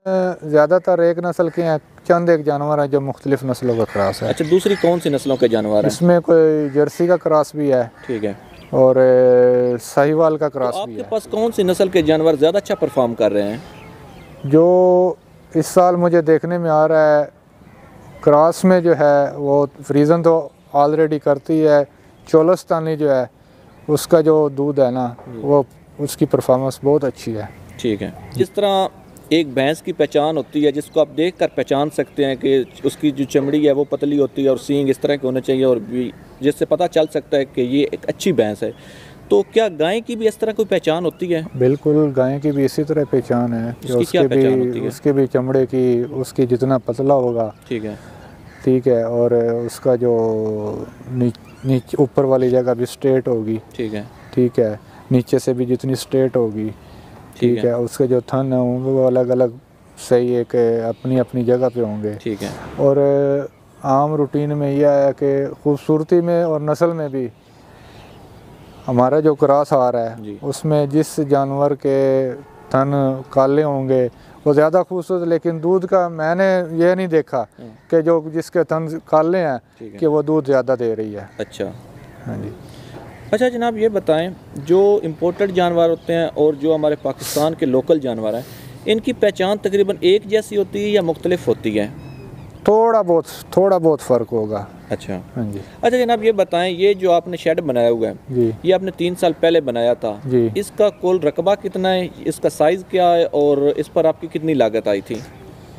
ज़्यादातर एक नस्ल के हैं, चंद एक जानवर हैं जो मुख्तलिफ नस्लों का क्रॉस है। अच्छा, दूसरी कौन सी नस्लों के जानवर हैं? इसमें कोई जर्सी का क्रॉस भी है, ठीक है, और साहिवाल का तो क्रॉस भी आपके है। पास कौन सी नस्ल के जानवर ज़्यादा अच्छा परफॉर्म कर रहे हैं? जो इस साल मुझे देखने में आ रहा है, क्रॉस में जो है वो फ्रीजन तो ऑलरेडी करती है, चोलस्तानी जो है उसका जो दूध है ना, वो उसकी परफॉर्मेंस बहुत अच्छी है। ठीक है, जिस तरह एक भैंस की पहचान होती है जिसको आप देखकर पहचान सकते हैं कि उसकी जो चमड़ी है वो पतली होती है और सींग इस तरह के होने चाहिए, और भी जिससे पता चल सकता है कि ये एक अच्छी भैंस है, तो क्या गाय की भी इस तरह कोई पहचान होती है? बिल्कुल, गाय की भी इसी तरह पहचान है कि उसके भी चमड़े की, उसकी जितना पतला होगा, ठीक है, ठीक है, और उसका जो नीचे ऊपर वाली जगह भी स्ट्रेट होगी, ठीक है, ठीक है, नीचे से भी जितनी स्ट्रेट होगी, ठीक है, उसके जो थन होंगे वो अलग अलग सही है कि अपनी अपनी जगह पे होंगे, ठीक है। और आम रूटीन में यह है कि खूबसूरती में और नस्ल में भी हमारा जो क्रॉस आ रहा है उसमें जिस जानवर के थन काले होंगे वो ज़्यादा खूबसूरत, लेकिन दूध का मैंने ये नहीं देखा कि जो जिसके थन काले हैं कि वो दूध ज़्यादा दे रही है। अच्छा, हाँ जी। अच्छा जनाब, ये बताएं, जो इम्पोर्टेड जानवर होते हैं और जो हमारे पाकिस्तान के लोकल जानवर हैं, इनकी पहचान तकरीबन एक जैसी होती है या मुख्तलिफ होती है? थोड़ा बहुत फ़र्क होगा। अच्छा, हाँ जी। अच्छा जनाब, ये बताएं, ये जो आपने शेड बनाया हुआ है जी, ये आपने 3 साल पहले बनाया था जी। इसका कुल रकबा कितना है, इसका साइज़ क्या है और इस पर आपकी कितनी लागत आई थी?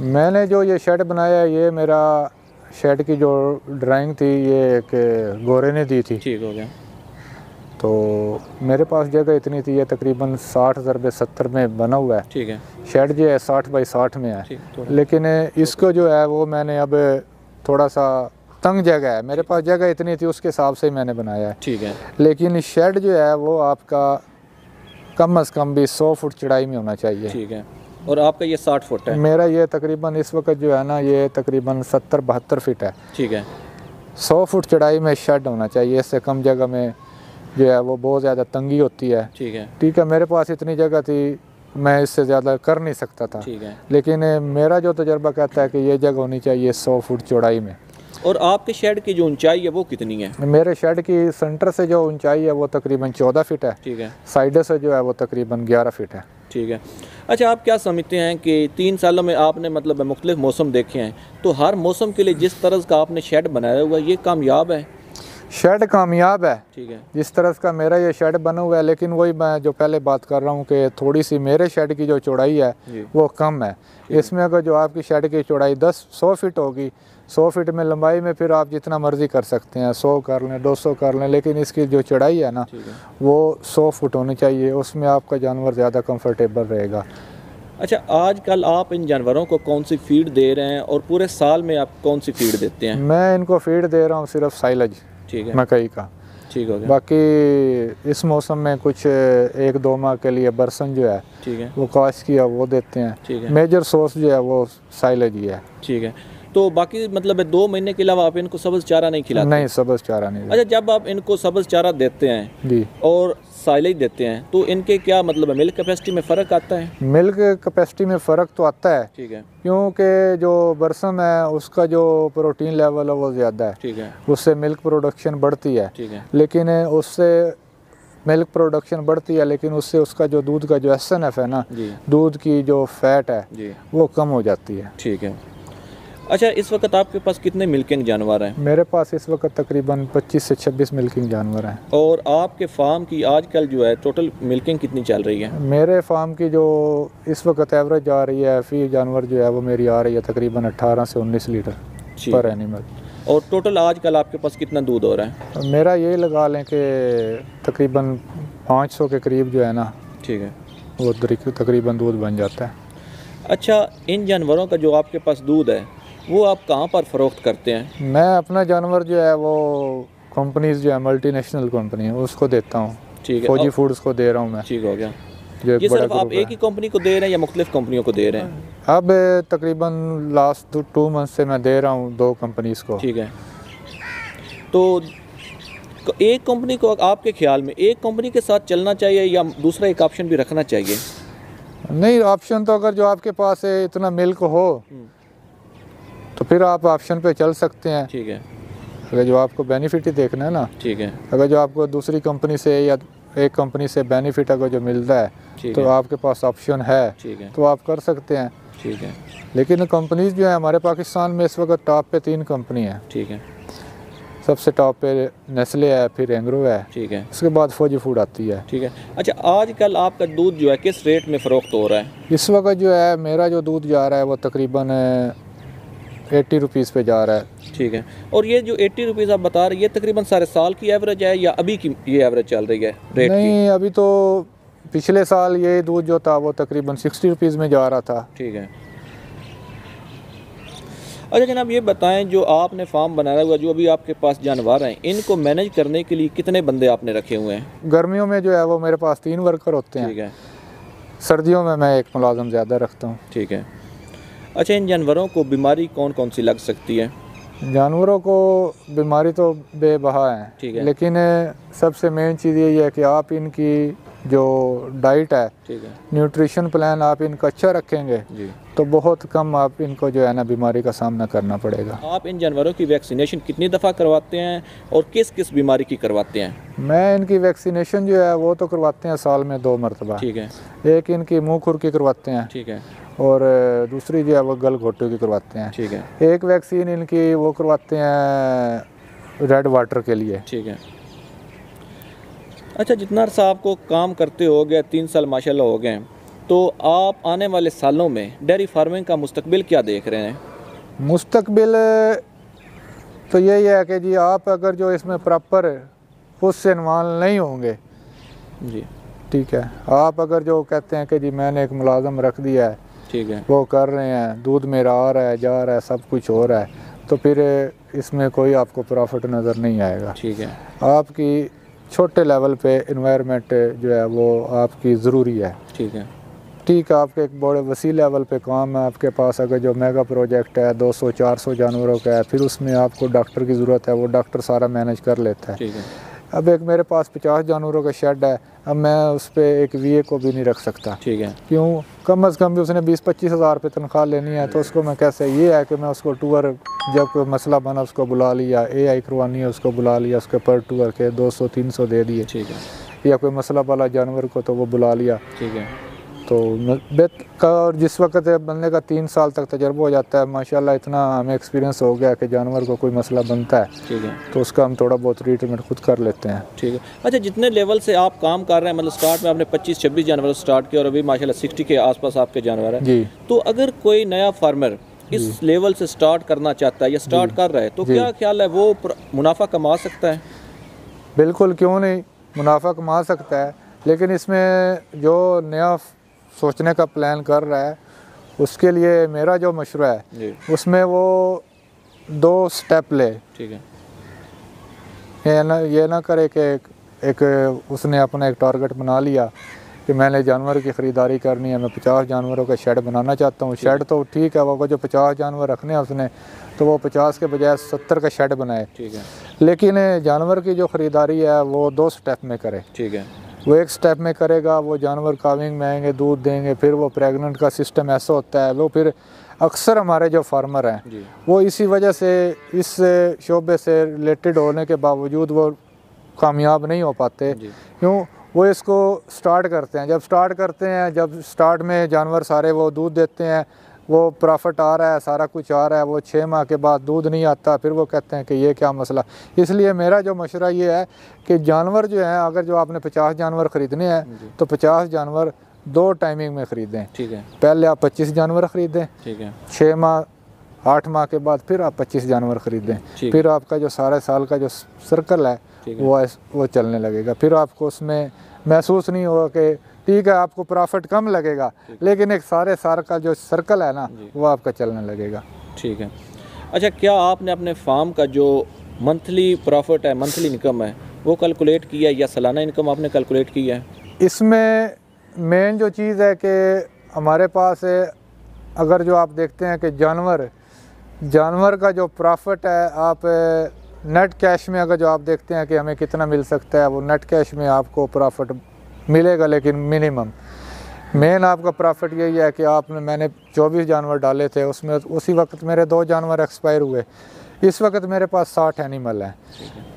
मैंने जो ये शेड बनाया, ये मेरा शेड की जो ड्राइंग थी ये एक गोरे ने दी थी। ठीक हो गया। तो मेरे पास जगह इतनी थी, ये तकरीबन 60x70 में बना हुआ है। ठीक है, शेड जो है 60x60 में है, लेकिन इसको जो है वो मैंने अब थोड़ा सा तंग जगह है, मेरे पास जगह इतनी थी उसके हिसाब से मैंने बनाया है। ठीक है, लेकिन शेड जो है वो आपका कम से कम भी 100 फुट चौड़ाई में होना चाहिए। ठीक है, और आपका ये 60 फुट है? मेरा ये तकरीबन इस वक्त जो है ना, ये तकरीबन 70-72 फीट है। ठीक है, 100 फुट चौड़ाई में शेड होना चाहिए, इससे कम जगह में जो है वो बहुत ज़्यादा तंगी होती है। ठीक है, ठीक है, मेरे पास इतनी जगह थी, मैं इससे ज़्यादा कर नहीं सकता था। ठीक है, लेकिन मेरा जो तजर्बा कहता है कि ये जगह होनी चाहिए 100 फुट चौड़ाई में। और आपके शेड की जो ऊंचाई है वो कितनी है? मेरे शेड की सेंटर से जो ऊंचाई है वो तकरीबन 14 फीट है। ठीक है, साइड से जो है वो तकरीबन 11 फीट है। ठीक है। अच्छा, आप क्या समझते हैं कि 3 सालों में आपने मतलब मुख्तलिफ मौसम देखे हैं, तो हर मौसम के लिए जिस तरह का आपने शेड बनाया हुआ है ये कामयाब है? शेड कामयाब है। ठीक है, जिस तरह का मेरा ये शेड बना हुआ है, लेकिन वही मैं जो पहले बात कर रहा हूँ कि थोड़ी सी मेरे शेड की जो चौड़ाई है वो कम है। इसमें अगर जो आपकी शेड की चौड़ाई 100 फीट होगी, 100 फीट में लंबाई में फिर आप जितना मर्जी कर सकते हैं, 100 कर लें, 200 कर लें, लेकिन इसकी जो चौड़ाई है ना वो 100 फुट होनी चाहिए, उसमें आपका जानवर ज़्यादा कंफर्टेबल रहेगा। अच्छा, आजकल आप इन जानवरों को कौन सी फीड दे रहे हैं और पूरे साल में आप कौन सी फीड देते हैं? मैं इनको फीड दे रहा हूँ सिर्फ साइलेज, ठीक है, मकई का। ठीक हो गया। बाकी इस मौसम में कुछ 1-2 माह के लिए बरसन जो है ठीक है, वो काश किया वो देते हैं। ठीक है, मेजर सोर्स जो है वो साइलेज ही है। ठीक है। तो बाकी मतलब 2 महीने के अलावा आप इनको सब्ज़ चारा नहीं खिलाते? नहीं, सब्ज़ चारा नहीं। अच्छा, जब आप इनको सब्ज़ चारा देते हैं जी और साइलेज देते हैं तो इनके क्या मतलब है, मिल्क कैपेसिटी में फ़र्क आता है? मिल्क कैपेसिटी में फ़र्क तो आता है, ठीक है, क्योंकि जो बरसम है उसका जो प्रोटीन लेवल है वो ज़्यादा है, ठीक है, उससे मिल्क प्रोडक्शन बढ़ती है। ठीक है, लेकिन उससे मिल्क प्रोडक्शन बढ़ती है, लेकिन उससे उसका जो दूध का जो SNF है ना, दूध की जो फैट है जी, वो कम हो जाती है। ठीक है। अच्छा, इस वक्त आपके पास कितने मिल्किंग जानवर हैं? मेरे पास इस वक्त तकरीबन 25 से 26 मिल्किंग जानवर हैं। और आपके फार्म की आजकल जो है टोटल मिल्किंग कितनी चल रही है? मेरे फार्म की जो इस वक्त एवरेज आ रही है फी जानवर जो है वो मेरी आ रही है तकरीबन 18 से 19 लीटर पर एनिमल। और टोटल आजकल आपके पास कितना दूध हो रहा है? मेरा ये लगा लें कि तकरीबन 500 के करीब जो है ना, ठीक है, वो तकरीबन दूध बन जाता है। अच्छा, इन जानवरों का जो आपके पास दूध है वो आप कहाँ पर फ़रोख्त करते हैं? मैं अपना जानवर जो है वो कंपनीज जो है मल्टीनेशनल कंपनी है उसको देता हूँ। ठीक है, फौजी फूड्स को दे रहा हूँ मैं। ठीक हो गया। जो ये सिर्फ आप एक ही कंपनी को दे रहे हैं या मुख्तलिफ कंपनियों को दे रहे हैं? अब तकरीबन लास्ट 2 मंथ से मैं दे रहा हूँ 2 कंपनीज को। ठीक है, तो एक कंपनी को आपके ख्याल में एक कंपनी के साथ चलना चाहिए या दूसरा एक ऑप्शन भी रखना चाहिए? नहीं, ऑप्शन तो अगर जो आपके पास है इतना मिल्क हो तो फिर आप ऑप्शन पे चल सकते हैं। ठीक है। अगर जो आपको बेनिफिट ही देखना है ना, ठीक है। अगर जो आपको दूसरी कंपनी से या एक कंपनी से बेनिफिट अगर जो मिलता है तो आपके पास ऑप्शन है, तो आप कर सकते हैं। ठीक है। लेकिन कंपनीज जो है हमारे पाकिस्तान में इस वक्त टॉप पे 3 कंपनी है। ठीक है। सबसे टॉप पे नेस्ले है, फिर एंग्रो है, ठीक है, उसके बाद फौजी फूड आती है। ठीक है। अच्छा, आजकल आपका दूध जो है किस रेट में फ़रोख्त हो रहा है? इस वक्त जो है मेरा जो दूध जा रहा है वो तकरीबन 80 रुपीज़ पे जा रहा है। ठीक है। और ये जो 80 रुपीज़ आप बता रहे हैं, ये तकरीबन सारे साल की एवरेज है या अभी की ये एवरेज चल रही है रेट नहीं, अभी तो पिछले साल ये दूध जो था वो तकरीबन 60 रुपीज़ में जा रहा था। ठीक है। अच्छा जनाब, ये बताएं, जो आपने फार्म बनाया हुआ, जो अभी आपके पास जानवर हैं, इनको मैनेज करने के लिए कितने बंदे आपने रखे हुए हैं? गर्मियों में जो है वो मेरे पास 3 वर्कर होते हैं। ठीक है। सर्दियों में मैं एक मुलाजम ज़्यादा रखता हूँ। ठीक है। अच्छा, इन जानवरों को बीमारी कौन कौन सी लग सकती है? जानवरों को बीमारी तो बेबहा है, ठीक है, लेकिन सबसे मेन चीज़ यही है कि आप इनकी जो डाइट है, ठीक है, न्यूट्रिशन प्लान आप इनका अच्छा रखेंगे जी, तो बहुत कम आप इनको जो है ना बीमारी का सामना करना पड़ेगा। आप इन जानवरों की वैक्सीनेशन कितनी दफ़ा करवाते हैं और किस किस बीमारी की करवाते हैं? मैं इनकी वैक्सीनेशन जो है वो तो करवाते हैं साल में 2 मरतबा। ठीक है। एक इनकी मुँह खुर की करवाते हैं। ठीक है। और दूसरी जो है वो गल घोटू की करवाते हैं। ठीक है। एक वैक्सीन इनकी वो करवाते हैं रेड वाटर के लिए। ठीक है। अच्छा, जितना अर्सा आपको काम करते हो गया, 3 साल माशाल्लाह हो गए, तो आप आने वाले सालों में डेयरी फार्मिंग का मुस्तकबिल क्या देख रहे हैं? मुस्तकबिल तो यही है कि जी आप अगर जो इसमें प्रॉपर उससे इन्वॉल्व नहीं होंगे जी, ठीक है, आप अगर जो कहते हैं कि जी मैंने एक मुलाजम रख दिया है, ठीक है, वो कर रहे हैं, दूध मेरा आ रहा है जा रहा है, सब कुछ हो रहा है, तो फिर इसमें कोई आपको प्रॉफिट नज़र नहीं आएगा। ठीक है। आपकी छोटे लेवल पे इन्वायरमेंट जो है वो आपकी ज़रूरी है। ठीक है। ठीक है, आपके एक बड़े वसी लेवल पे काम है, आपके पास अगर जो मेगा प्रोजेक्ट है 200-400 जानवरों का है, फिर उसमें आपको डॉक्टर की ज़रूरत है, वो डॉक्टर सारा मैनेज कर लेता है। ठीक है। अब एक मेरे पास 50 जानवरों का शेड है, अब मैं उस पर एक VA को भी नहीं रख सकता। ठीक है। क्यों? कम अज़ कम भी उसने 20-25 हज़ार रुपये तनख्वाह लेनी है, तो उसको मैं कैसे, ये है कि मैं उसको टूर जब कोई मसला बना उसको बुला लिया, AI करवानी है उसको बुला लिया, उसके पर टूर के 200-300 दे दिए। ठीक है। या कोई मसला वाला जानवर को तो वो बुला लिया। ठीक है। तो और जिस वक्त बंदे का 3 साल तक तजर्बा हो जाता है, माशाल्लाह इतना हमें एक्सपीरियंस हो गया कि जानवर को कोई मसला बनता है, ठीक है, तो उसका हम थोड़ा बहुत ट्रीटमेंट खुद कर लेते हैं। ठीक है। अच्छा, जितने लेवल से आप काम कर रहे हैं, मतलब स्टार्ट में आपने 25-26 जानवर स्टार्ट किया और अभी माशाल्लाह 60 के आसपास आपके जानवर हैं जी, तो अगर कोई नया फार्मर इस लेवल से स्टार्ट करना चाहता है या स्टार्ट कर रहा है, तो क्या ख्याल है वो मुनाफा कमा सकता है? बिल्कुल, क्यों नहीं, मुनाफा कमा सकता है, लेकिन इसमें जो नया सोचने का प्लान कर रहा है उसके लिए मेरा जो मशवरा है जी, उसमें वो 2 स्टेप ले। ठीक है। ये ना करे कि एक उसने अपना एक टारगेट बना लिया कि मैंने जानवर की ख़रीदारी करनी है, मैं 50 जानवरों का शेड बनाना चाहता हूँ। शेड तो ठीक है, वो जो 50 जानवर रखने हैं उसने, तो वो 50 के बजाय 70 का शेड बनाए। ठीक है। लेकिन जानवर की जो ख़रीदारी है वो 2 स्टेप में करे। ठीक है। वो एक स्टेप में करेगा, वो जानवर काविंग में आएंगे, दूध देंगे, फिर वो प्रेग्नेंट का सिस्टम ऐसा होता है, वो फिर अक्सर हमारे जो फार्मर हैं वो इसी वजह से इस शोबे से रिलेटेड होने के बावजूद वो कामयाब नहीं हो पाते। क्यों? वो इसको स्टार्ट करते हैं, जब स्टार्ट में जानवर सारे वो दूध देते हैं, वो प्रॉफिट आ रहा है, सारा कुछ आ रहा है, वो 6 माह के बाद दूध नहीं आता, फिर वो कहते हैं कि ये क्या मसला। इसलिए मेरा जो मशवरा ये है कि जानवर जो हैं, अगर जो आपने 50 जानवर ख़रीदने हैं तो 50 जानवर 2 टाइमिंग में ख़रीदें। ठीक है। पहले आप 25 जानवर ख़रीदें, ठीक है, 6 माह 8 माह के बाद फिर आप 25 जानवर ख़रीदें, फिर आपका जो सारे साल का जो सर्कल है वो चलने लगेगा। फिर आपको उसमें महसूस नहीं होगा कि ठीक है आपको प्रॉफिट कम लगेगा, लेकिन एक सारे साल का जो सर्कल है ना वो आपका चलने लगेगा। ठीक है। अच्छा, क्या आपने अपने फार्म का जो मंथली प्रॉफिट है, मंथली इनकम है, वो कैलकुलेट किया है या सालाना इनकम आपने कैलकुलेट किया है? इसमें मेन जो चीज़ है कि हमारे पास अगर जो आप देखते हैं कि जानवर का जो प्रॉफिट है, आप नेट कैश में अगर जो आप देखते हैं कि हमें कितना मिल सकता है, वो नेट कैश में आपको प्रॉफिट मिलेगा, लेकिन मिनिमम मेन आपका प्रॉफिट यही है कि मैंने 24 जानवर डाले थे, उसमें उसी वक्त मेरे 2 जानवर एक्सपायर हुए। इस वक्त मेरे पास 60 एनिमल हैं।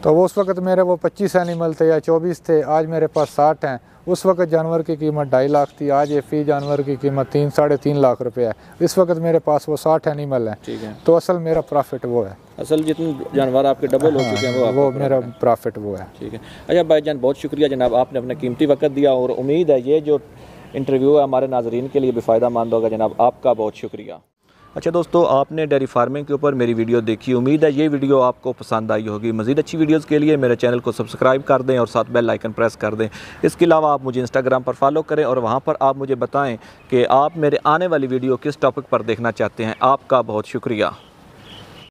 तो उस वक्त मेरे वो 25 एनिमल थे या 24 थे, आज मेरे पास 60 हैं। उस वक्त जानवर की कीमत 2.5 लाख थी, आज ये फी जानवर की कीमत 3-3.5 लाख रुपए है। इस वक्त मेरे पास वो 60 एनिमल हैं। ठीक है। तो असल मेरा प्रॉफिट वो है, असल जितने जानवर आपके डबल हो चुके हैं वो मेरा प्रॉफिट वो है। ठीक है। अच्छा भाईजान, बहुत शुक्रिया जनाब, आपने अपना कीमती वक्त दिया और उम्मीद है ये जो इंटरव्यू है हमारे नाजरीन के लिए भी फ़ायदा मंद होगा। जनाब आपका बहुत शुक्रिया। अच्छा दोस्तों, आपने डेयरी फार्मिंग के ऊपर मेरी वीडियो देखी, उम्मीद है ये वीडियो आपको पसंद आई होगी। मज़ीद अच्छी वीडियोस के लिए मेरे चैनल को सब्सक्राइब कर दें और साथ बेल आइकन प्रेस कर दें। इसके अलावा आप मुझे इंस्टाग्राम पर फॉलो करें और वहाँ पर आप मुझे बताएं कि आप मेरे आने वाली वीडियो किस टॉपिक पर देखना चाहते हैं। आपका बहुत शुक्रिया।